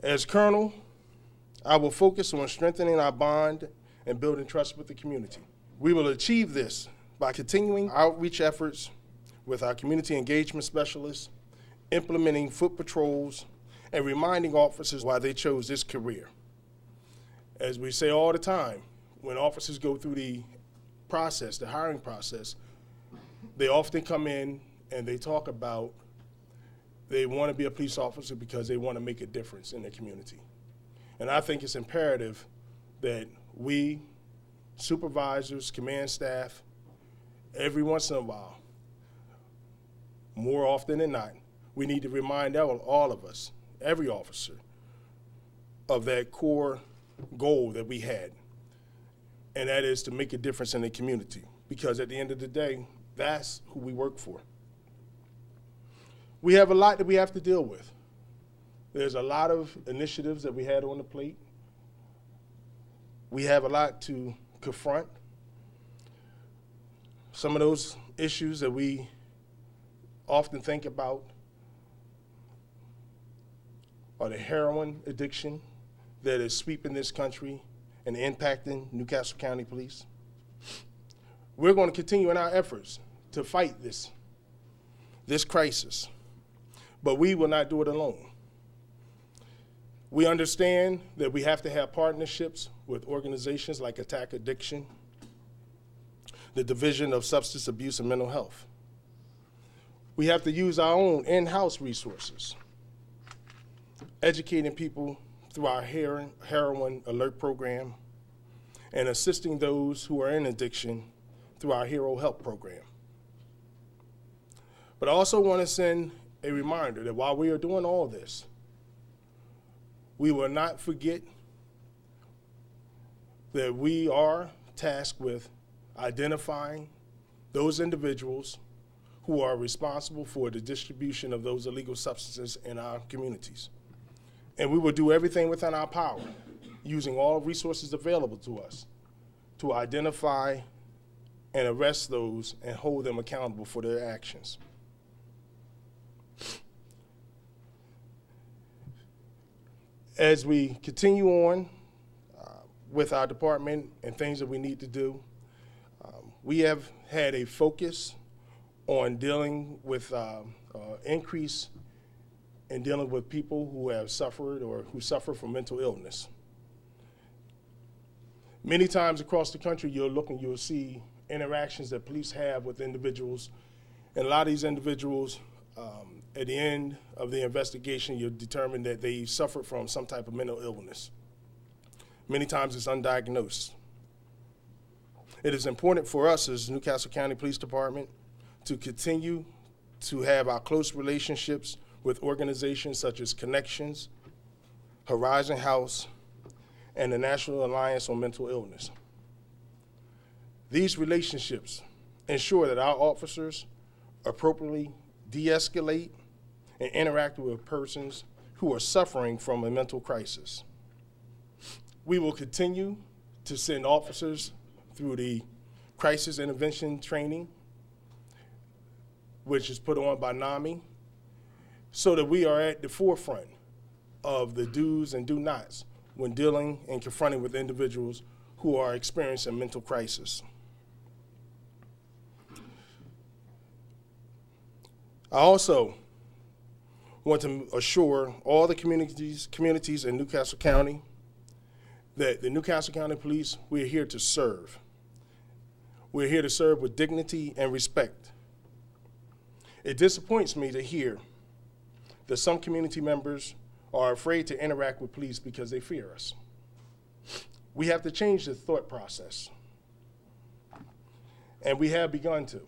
As Colonel, I will focus on strengthening our bond and building trust with the community. We will achieve this by continuing outreach efforts with our community engagement specialists, implementing foot patrols, and reminding officers why they chose this career. As we say all the time, when officers go through the process, the hiring process, they often come in and they talk about they want to be a police officer because they want to make a difference in their community. And I think it's imperative that we, supervisors, command staff, every once in a while, more often than not, we need to remind all of us, every officer, of that core goal that we had, and that is to make a difference in the community, because at the end of the day, that's who we work for. We have a lot that we have to deal with. There's a lot of initiatives that we had on the plate. We have a lot to confront. Some of those issues that we often think about are the heroin addiction that is sweeping this country and impacting Newcastle County Police. We're going to continue in our efforts to fight this crisis, but we will not do it alone. We understand that we have to have partnerships with organizations like Attack Addiction, the Division of Substance Abuse and Mental Health. We have to use our own in-house resources, educating people through our heroin alert program, and assisting those who are in addiction through our Hero Help program. But I also want to send a reminder that while we are doing all this, we will not forget that we are tasked with identifying those individuals who are responsible for the distribution of those illegal substances in our communities. And we will do everything within our power, using all resources available to us, to identify and arrest those and hold them accountable for their actions. As we continue on with our department and things that we need to do, we have had a focus on dealing with increase in dealing with people who have suffered or who suffer from mental illness. Many times across the country, you'll see interactions that police have with individuals, and a lot of these individuals, at the end of the investigation, you'll determine that they suffered from some type of mental illness. Many times it's undiagnosed. It is important for us as Newcastle County Police Department to continue to have our close relationships with organizations such as Connections, Horizon House, and the National Alliance on Mental Illness. These relationships ensure that our officers appropriately de-escalate and interact with persons who are suffering from a mental crisis. We will continue to send officers through the crisis intervention training, which is put on by NAMI, so that we are at the forefront of the do's and do nots when dealing and confronting with individuals who are experiencing mental crisis. I also want to assure all the communities in Newcastle County that the Newcastle County Police, we're here to serve. We're here to serve with dignity and respect. It disappoints me to hear that some community members are afraid to interact with police because they fear us. We have to change the thought process, and we have begun to.